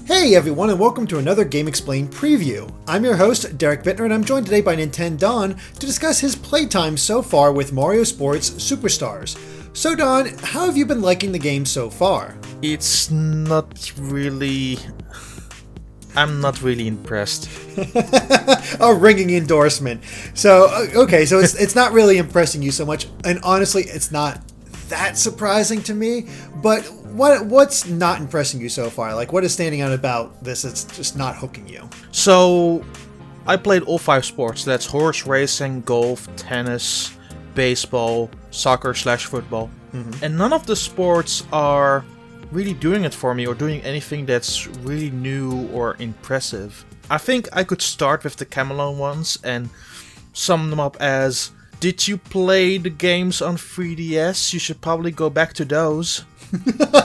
Hey everyone, and welcome to another GameXplain preview. I'm your host, Derek Bittner, and I'm joined today by Nintendaan to discuss his playtime so far with Mario Sports Superstars. So Daan, how have you been liking the game so far? It's not really... I'm not really impressed. A ringing endorsement. So, okay, so it's not really impressing you so much, and honestly, it's not that surprising to me, but what's not impressing you so far? Like, what is standing out about this that's just not hooking you? So, I played all 5 sports. That's horse racing, golf, tennis, baseball, soccer/football. And none of the sports are really doing it for me or doing anything that's really new or impressive. I think I could start with the Camelon ones and sum them up as: did you play the games on 3DS? You should probably go back to those.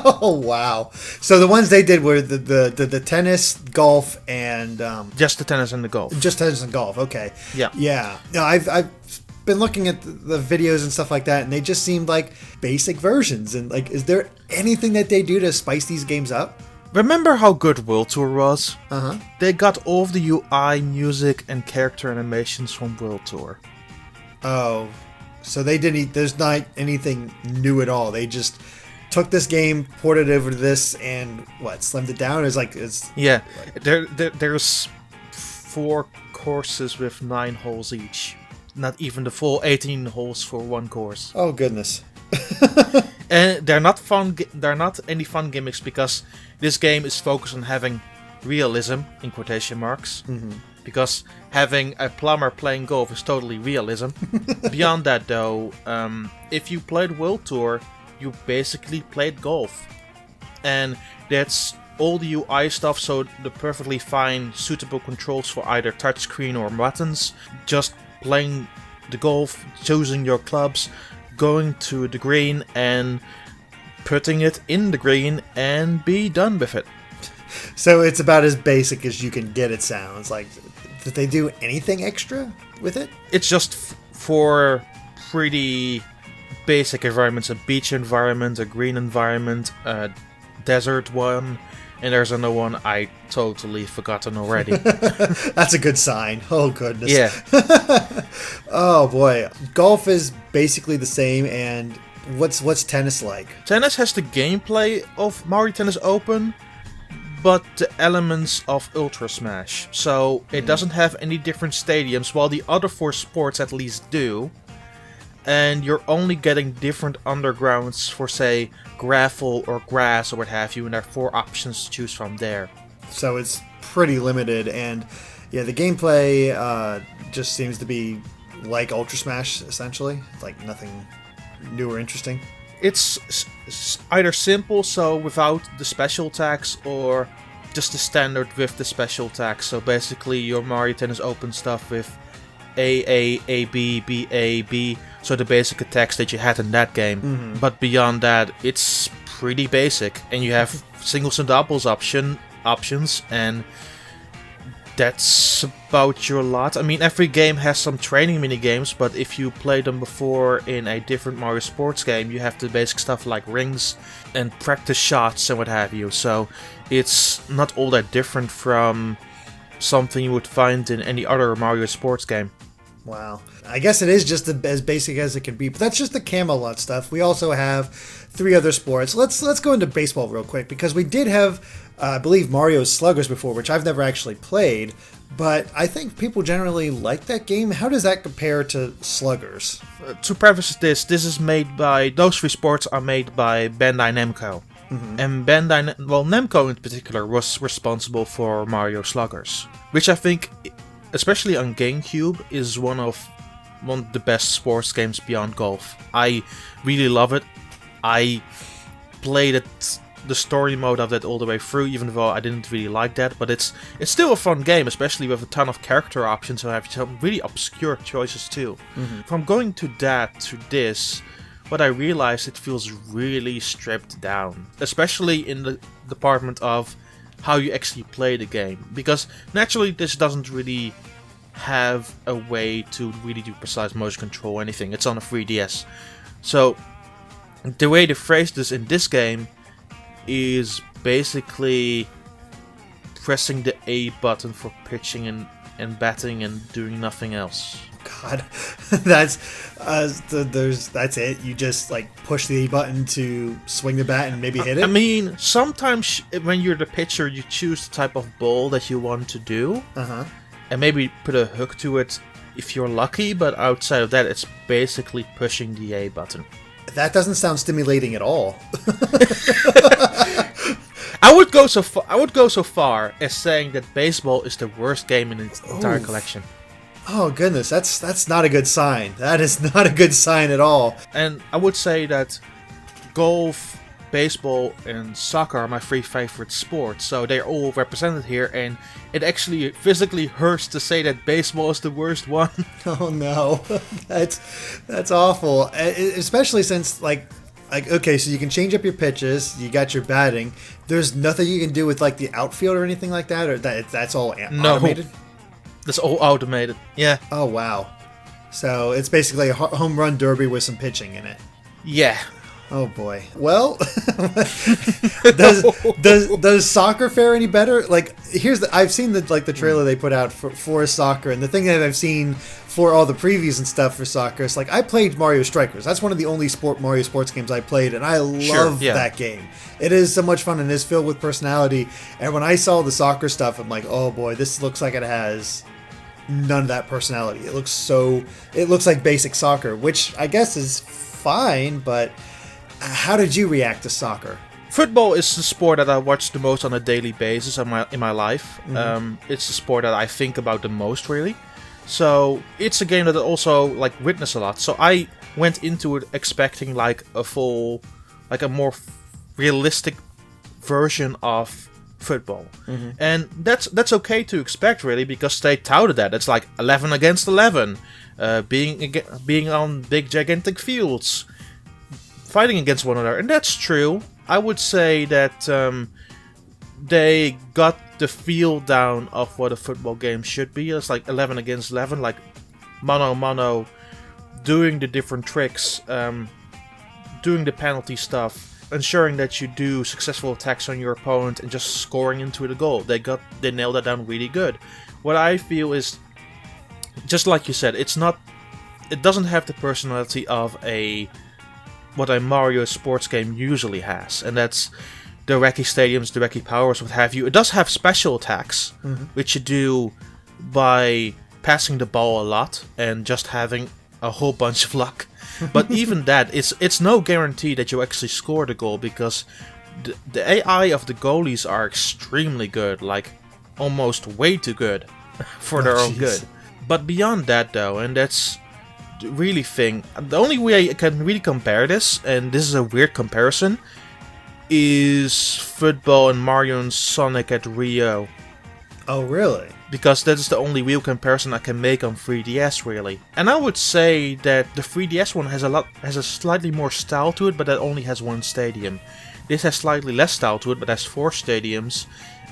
Oh wow! So the ones they did were the tennis, golf, and just the tennis and the golf. Just tennis and golf. Okay. Yeah. No, I've been looking at the videos and stuff like that, and they just seemed like basic versions. And like, is there anything that they do to spice these games up? Remember how good World Tour was? Uh-huh. They got all of the UI, music, and character animations from World Tour. Oh, so they didn't. There's not anything new at all. They just took this game, ported it over to this, and slimmed it down. Yeah. There's 4 courses with 9 holes each. Not even the full 18 holes for one course. Oh goodness. And they're not fun. They're not any fun gimmicks because this game is focused on having realism in quotation marks. Because having a plumber playing golf is totally realism. Beyond that, though, if you played World Tour, you basically played golf, and that's all the UI stuff. So the perfectly fine, suitable controls for either touchscreen or buttons. Just playing the golf, choosing your clubs, going to the green and putting it in the green and be done with it. So it's about as basic as you can get, it sounds like. Did they do anything extra with it? It's just for pretty basic environments. A beach environment, a green environment, a desert one, and there's another one I totally forgotten already. That's a good sign. Oh goodness. Yeah. Oh boy. Golf is basically the same, and what's tennis like? Tennis has the gameplay of Mario Tennis Open, but the elements of Ultra Smash. So it doesn't have any different stadiums, while the other 4 sports at least do. And you're only getting different undergrounds for, say, gravel or grass or what have you, and there are 4 options to choose from there. So it's pretty limited, and yeah, the gameplay just seems to be like Ultra Smash, essentially. Like nothing new or interesting. It's either simple, so without the special attacks, or just the standard with the special attacks. So basically your Mario Tennis Open stuff with A, B, B, A, B. So the basic attacks that you had in that game. But beyond that, it's pretty basic. And you have singles and doubles options, and that's about your lot. I mean, every game has some training minigames, but if you played them before in a different Mario Sports game, you have the basic stuff like rings and practice shots and what have you. So it's not all that different from something you would find in any other Mario Sports game. Wow. I guess it is just as basic as it can be, but that's just the Camelot stuff. We also have 3 other sports. Let's go into baseball real quick, because we did have, I believe, Mario's Sluggers before, which I've never actually played, but I think people generally like that game. How does that compare to Sluggers? To preface this is made by, those 3 sports are made by Bandai Namco. And Namco in particular was responsible for Mario Sluggers, which I think, especially on GameCube, is one of the best sports games beyond golf. I really love it. I played it, the story mode of that all the way through, even though I didn't really like that. But it's still a fun game, especially with a ton of character options, and have some really obscure choices too. From going to that to this, what I realized, it feels really stripped down, especially in the department of how you actually play the game, because naturally this doesn't really have a way to really do precise motion control or anything. It's on a 3DS. So the way they phrase this in this game is basically pressing the A button for pitching and batting and doing nothing else. God, that's that's it. You just like push the A button to swing the bat and maybe hit it. I mean, sometimes when you're the pitcher, you choose the type of ball that you want to do, and maybe put a hook to it if you're lucky. But outside of that, it's basically pushing the A button. That doesn't sound stimulating at all. I would go so far as saying that baseball is the worst game in its entire collection. Oh goodness, that's not a good sign. That is not a good sign at all. And I would say that golf, baseball, and soccer are my three favorite sports, so they're all represented here, and it actually physically hurts to say that baseball is the worst one. Oh no, that's awful. Especially since like okay, so you can change up your pitches, you got your batting. There's nothing you can do with like the outfield or anything like that, or that's all automated. That's all automated. Yeah. Oh wow. So it's basically a home run derby with some pitching in it. Yeah. Oh boy. Well, does soccer fare any better? Like I've seen the trailer they put out for soccer, and the thing that I've seen for all the previews and stuff for soccer is like I played Mario Strikers. That's one of the only Mario sports games I played, and I love that game. It is so much fun and is filled with personality. And when I saw the soccer stuff, I'm like, oh boy, this looks like it has none of that personality. It looks like basic soccer, which I guess is fine, but how did you react to soccer? Football is the sport that I watch the most on a daily basis in my life. It's the sport that I think about the most, really. So it's a game that I also like witness a lot. So I went into it expecting like a more realistic version of football, and that's okay to expect, really, because they touted that it's like 11 against 11, being on big gigantic fields, fighting against one another, and that's true. I would say that they got the feel down of what a football game should be. It's like 11 against 11, like mano a mano, doing the different tricks, doing the penalty stuff, ensuring that you do successful attacks on your opponent and just scoring into the goal. They nailed that down really good. What I feel is, just like you said, it doesn't have the personality of what a Mario sports game usually has, and that's the wacky stadiums, the wacky powers, what have you. It does have special attacks, which you do by passing the ball a lot and just having a whole bunch of luck. But even that, it's no guarantee that you actually score the goal, because the AI of the goalies are extremely good, like almost way too good for their own good. But beyond that, though, and that's the really thing, the only way I can really compare this, and this is a weird comparison, is football and Mario and Sonic at Rio. Oh, really? Because that is the only real comparison I can make on 3DS, really. And I would say that the 3DS one has a slightly more style to it, but that only has one stadium. This has slightly less style to it, but has 4 stadiums,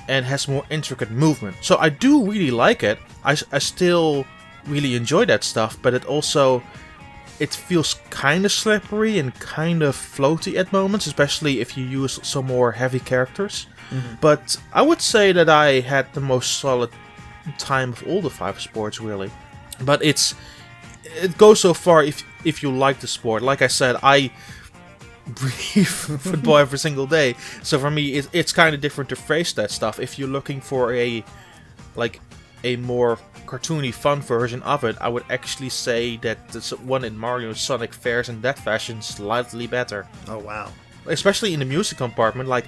and has more intricate movement. So I do really like it. I still really enjoy that stuff, but it feels kind of slippery and kind of floaty at moments, especially if you use some more heavy characters. But I would say that I had the most solid time of all the 5 sports, really. But it goes so far if you like the sport. Like I said, I breathe football every single day, so for me it's kind of different to phrase that stuff. If you're looking for a more cartoony, fun version of it, I would actually say that the one in Mario and Sonic fares in that fashion slightly better. Oh wow. Especially in the music compartment, like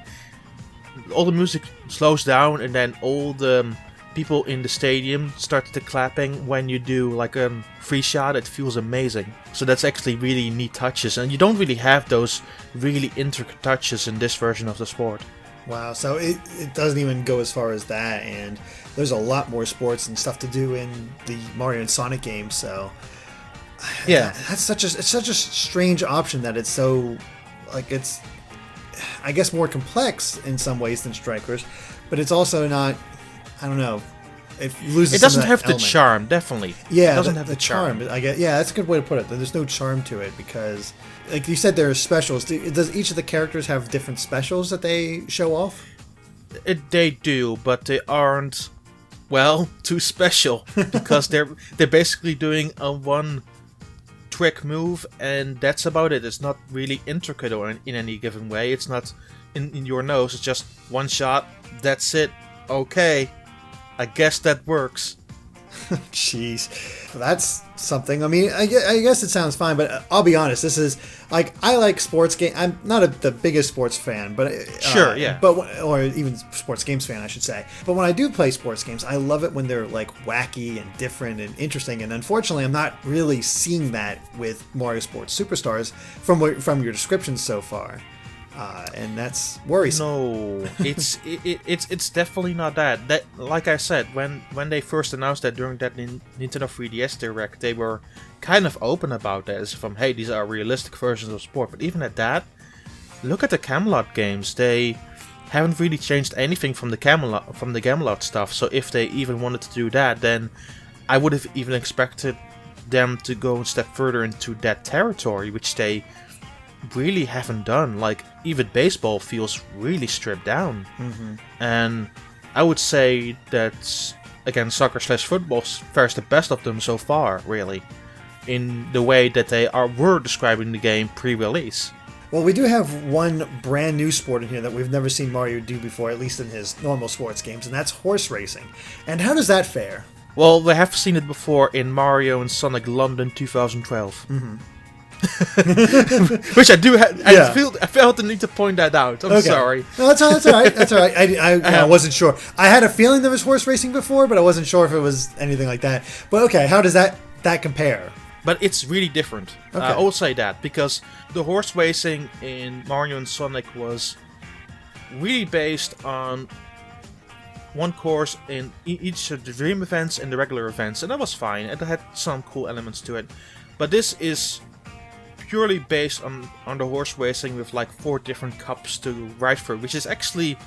all the music slows down, and then all the people in the stadium start to clapping when you do like a free shot. It feels amazing. So that's actually really neat touches, and you don't really have those really intricate touches in this version of the sport. Wow, so it doesn't even go as far as that, and there's a lot more sports and stuff to do in the Mario and Sonic games, so yeah, it's such a strange option that it's so, like, it's, I guess, more complex in some ways than Strikers, but it's also not, I don't know, it loses. It doesn't some of have that the element. Charm, definitely. Yeah, it doesn't have the charm. I guess, yeah, that's a good way to put it. There's no charm to it because, like you said, there are specials. Does each of the characters have different specials that they show off? They do, but they aren't, well, too special because they're basically doing a one trick move, and that's about it. It's not really intricate or in any given way. It's not in your nose. It's just one shot. That's it. Okay, I guess that works. Jeez, that's something. I mean, I guess it sounds fine, but I'll be honest. This is like, I like sports game. I'm not the biggest sports fan, but sure, yeah, or even sports games fan, I should say. But when I do play sports games, I love it when they're like wacky and different and interesting. And unfortunately, I'm not really seeing that with Mario Sports Superstars from your descriptions so far. And that's worrisome. No, it's definitely not that. That, like I said, when they first announced that during that Nintendo 3DS Direct, they were kind of open about that, as from, hey, these are realistic versions of sport. But even at that, look at the Camelot games. They haven't really changed anything from the Camelot stuff. So if they even wanted to do that, then I would have even expected them to go a step further into that territory, which they really haven't done. Like, even baseball feels really stripped down. And I would say that, again, soccer/football fares the best of them so far, really, in the way that they were describing the game pre-release. Well, we do have one brand new sport in here that we've never seen Mario do before, at least in his normal sports games, and that's horse racing. And how does that fare? Well, we have seen it before in Mario and Sonic London 2012. Which I do. I felt the need to point that out. I'm sorry. No, that's all right. That's all right. I wasn't sure. I had a feeling there was horse racing before, but I wasn't sure if it was anything like that. But okay, how does that compare? But it's really different. Okay. I will say that, because the horse racing in Mario and Sonic was really based on one course in each of the dream events and the regular events, and that was fine. It had some cool elements to it. But this is purely based on the horse racing with like 4 different cups to ride through, which is actually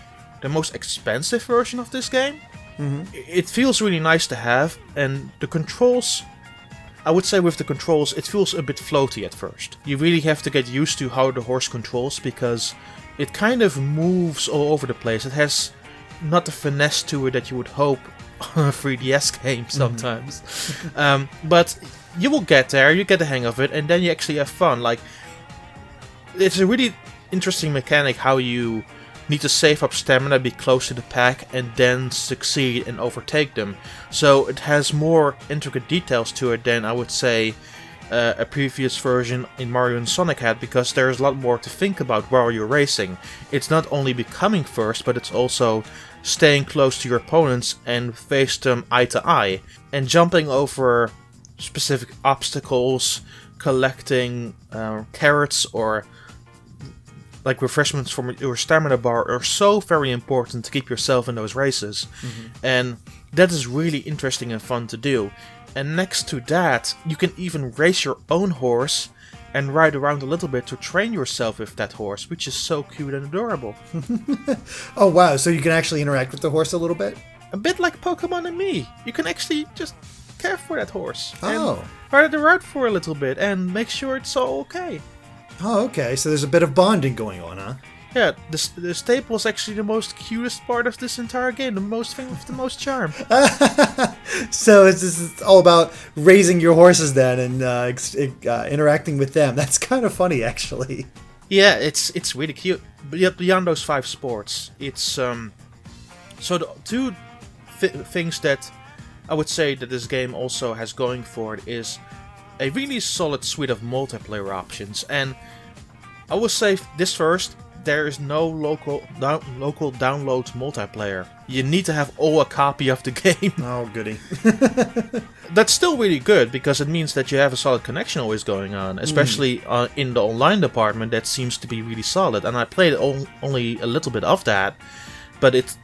the most expensive version of this game. It feels really nice to have, and the controls, I would say with the controls, it feels a bit floaty at first. You really have to get used to how the horse controls, because it kind of moves all over the place. It has not the finesse to it that you would hope on a 3DS game sometimes. But you will get there, you get the hang of it, and then you actually have fun. Like, it's a really interesting mechanic how you need to save up stamina, be close to the pack, and then succeed and overtake them. So it has more intricate details to it than, I would say, a previous version in Mario and Sonic had, because there's a lot more to think about while you're racing. It's not only becoming first, but it's also staying close to your opponents and face them eye to eye, and jumping over specific obstacles, collecting carrots or like refreshments from your stamina bar are so very important to keep yourself in those races. And that is really interesting and fun to do. And next to that, you can even race your own horse and ride around a little bit to train yourself with that horse, which is so cute and adorable. Oh wow, so you can actually interact with the horse a little bit? A bit like Pokemon and me. You can actually just care for that horse. Oh. And ride it around for a little bit and make sure it's all okay. Oh, okay. So there's a bit of bonding going on, huh? Yeah, the staple is actually the most cutest part of this entire game, the most thing with the most charm. So it's all about raising your horses then and interacting with them. That's kind of funny, actually. Yeah, it's really cute. But yet beyond those 5 sports, it's so the 2 things that I would say that this game also has going for it is a really solid suite of multiplayer options. And I will say this first. There is no local download multiplayer. You need to have a copy of the game. Oh, goody. That's still really good, because it means that you have a solid connection always going on, especially in the online department. That seems to be really solid, and I played only a little bit of that, but it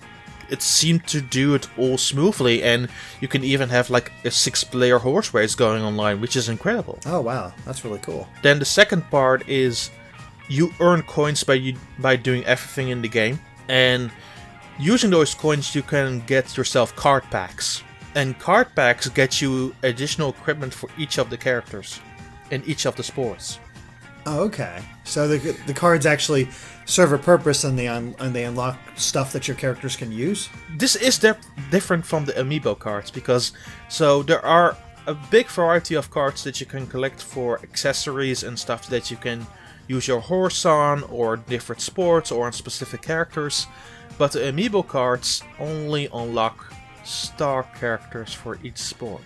seemed to do it all smoothly, and you can even have like a 6-player horse race going online, which is incredible. Oh wow, that's really cool. Then the second part is you earn coins by doing everything in the game, and using those coins you can get yourself card packs, and card packs get you additional equipment for each of the characters in each of the sports. Oh, okay. So the cards actually serve a purpose, and they unlock stuff that your characters can use. This is different from the amiibo cards because there are a big variety of cards that you can collect for accessories and stuff that you can use your horse on, or different sports, or on specific characters. But the amiibo cards only unlock star characters for each sport.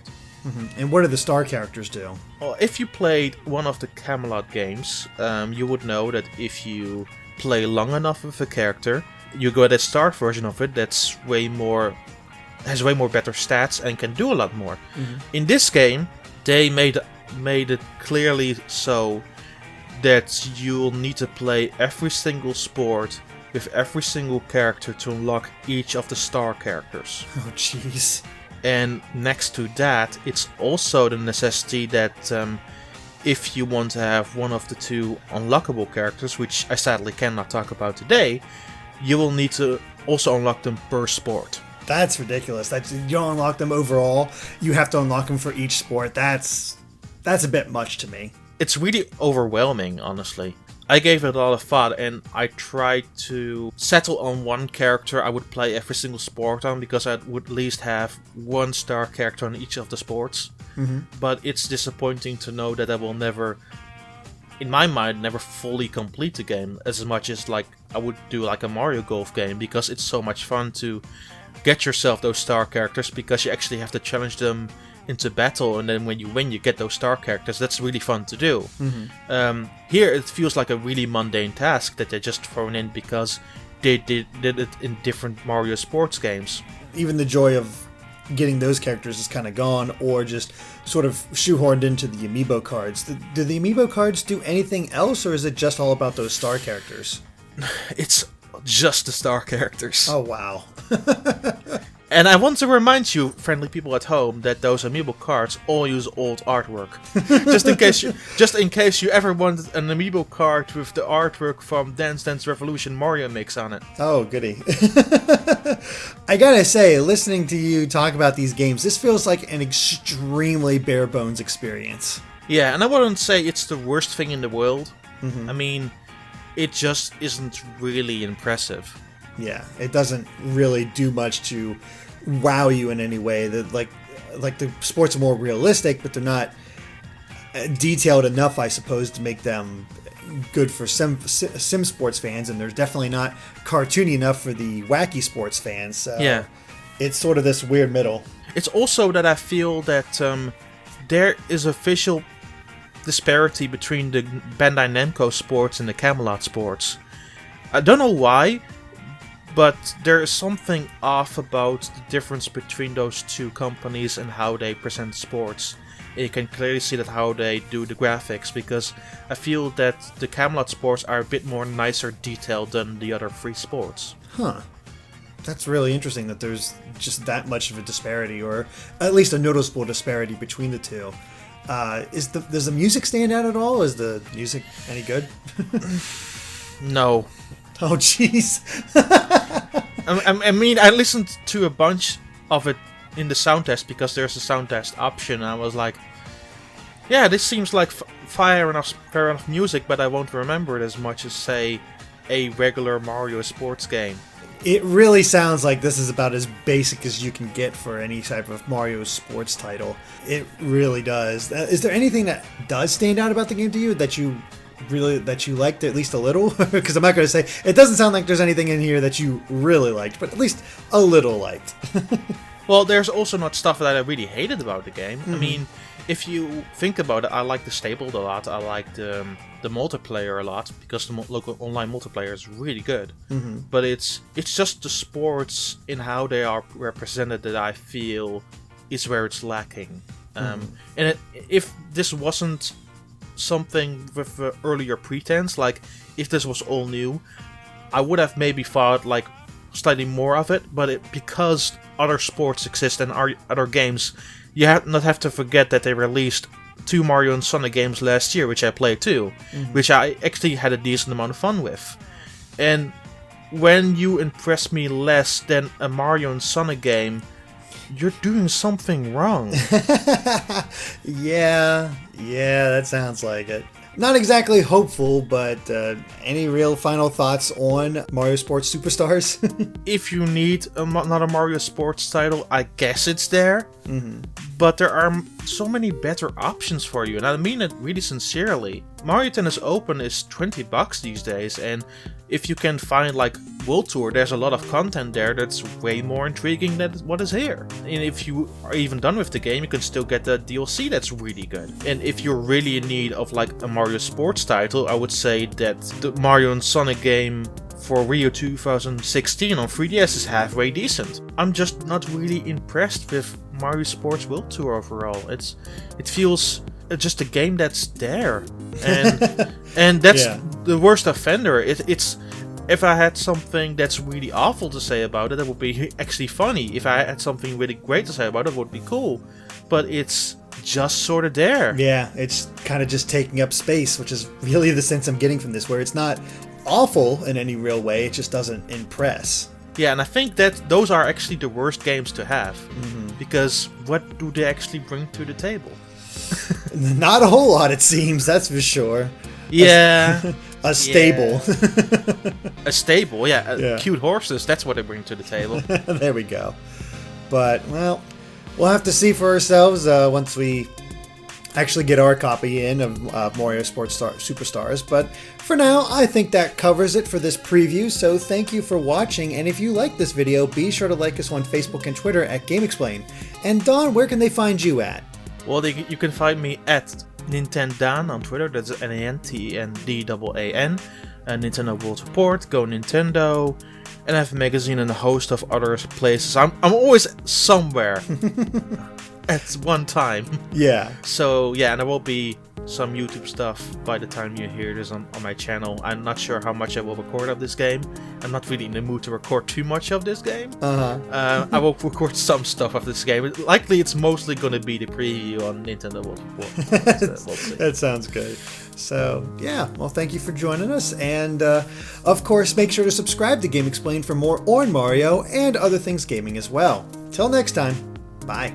Mm-hmm. And what do the star characters do? Well, if you played one of the Camelot games, you would know that if you play long enough with a character, you get a star version of it that's has way more better stats and can do a lot more. Mm-hmm. In this game, they made it clearly so that you'll need to play every single sport with every single character to unlock each of the star characters. Oh, jeez. And next to that, it's also the necessity that if you want to have one of the two unlockable characters, which I sadly cannot talk about today, you will need to also unlock them per sport. That's ridiculous. You don't unlock them overall. You have to unlock them for each sport. That's a bit much to me. It's really overwhelming, honestly. I gave it a lot of thought, and I tried to settle on one character I would play every single sport on, because I would at least have one star character on each of the sports. Mm-hmm. But it's disappointing to know that I will never, in my mind, never fully complete the game as much as like I would do like a Mario Golf game, because it's so much fun to get yourself those star characters, because you actually have to challenge them into battle, and then when you win you get those star characters. That's really fun to do. Mm-hmm. Here it feels like a really mundane task that they just thrown in because they did it in different Mario sports games. Even the joy of getting those characters is kind of gone, or just sort of shoehorned into the amiibo cards. Do the amiibo cards do anything else, or is it just all about those star characters? It's just the star characters. Oh, wow. And I want to remind you, friendly people at home, that those amiibo cards all use old artwork. just in case you ever wanted an amiibo card with the artwork from Dance Dance Revolution Mario Mix on it. Oh, goody. I gotta say, listening to you talk about these games, this feels like an extremely bare bones experience. Yeah, and I wouldn't say it's the worst thing in the world. Mm-hmm. I mean, it just isn't really impressive. Yeah, it doesn't really do much to wow you in any way. That like the sports are more realistic, but they're not detailed enough, I suppose, to make them good for sim sports fans. And they're definitely not cartoony enough for the wacky sports fans. So yeah, it's sort of this weird middle. It's also that I feel that there is a visual disparity between the Bandai Namco sports and the Camelot sports. I don't know why, but there is something off about the difference between those two companies and how they present sports. And you can clearly see that how they do the graphics, because I feel that the Camelot sports are a bit more nicer detailed than the other three sports. Huh. That's really interesting that there's just that much of a disparity, or at least a noticeable disparity between the two. Does the music stand out at all? Is the music any good? No. Oh, jeez. I mean, I listened to a bunch of it in the sound test, because there's a sound test option, and I was like, yeah, this seems like fair enough music, but I won't remember it as much as, say, a regular Mario sports game. It really sounds like this is about as basic as you can get for any type of Mario sports title. It really does. Is there anything that does stand out about the game to you that you liked at least a little? Because I'm not going to say, it doesn't sound like there's anything in here that you really liked, but at least a little liked. Well, there's also not stuff that I really hated about the game. Mm-hmm. I mean, if you think about it, I like the stable a lot. I like the multiplayer a lot, because the local online multiplayer is really good. Mm-hmm. But it's just the sports in how they are represented that I feel is where it's lacking. And if this wasn't something with earlier pretense, like if this was all new, I would have maybe thought like slightly more of it. But because other sports exist and other games, you not have to forget that they released 2 Mario and Sonic games last year, which I played too, which I actually had a decent amount of fun with. And when you impress me less than a Mario and Sonic game, you're doing something wrong. Yeah, that sounds like it. not exactly hopeful, but any real final thoughts on Mario Sports Superstars? If you need another Mario Sports title, I guess it's there. But there are so many better options for you, and I mean it really sincerely. Mario Tennis Open is $20 these days, and if you can find like World Tour, there's a lot of content there that's way more intriguing than what is here. And if you are even done with the game, you can still get the DLC that's really good. And if you're really in need of like a Mario Sports title, I would say that the Mario and Sonic game for Rio 2016 on 3DS is halfway decent. I'm just not really impressed with Mario Sports World Tour overall. It feels just a game that's there, and that's the worst offender. It's if I had something that's really awful to say about it, that would be actually funny. If I had something really great to say about it, would be cool. But it's just sort of there. Yeah, it's kind of just taking up space, which is really the sense I'm getting from this, where it's not awful in any real way, it just doesn't impress. Yeah, and I think that those are actually the worst games to have, because what do they actually bring to the table? Not a whole lot, it seems, that's for sure. Yeah. A stable. Yeah. A stable, yeah. Cute horses, that's what they bring to the table. There we go. But, well, we'll have to see for ourselves once we actually get our copy in of Mario Sports Superstars. But for now, I think that covers it for this preview, so thank you for watching, and if you like this video, be sure to like us on Facebook and Twitter at GameXplain. And Daan, where can they find you at? Well, you can find me at Nintendaan on Twitter, that's NANTNDAAN, Nintendo World Report, Go Nintendo, and I have a magazine and a host of other places. I'm always somewhere at one time. Yeah. So yeah, and there will be some YouTube stuff by the time you hear this on my channel. I'm not sure how much I will record of this game. I'm not really in the mood to record too much of this game. I will record some stuff of this game. Likely it's mostly going to be the preview on Nintendo World Report. We'll see. That sounds good. So, yeah, well, thank you for joining us. And, of course, make sure to subscribe to GameXplain for more on Mario and other things gaming as well. Till next time, bye.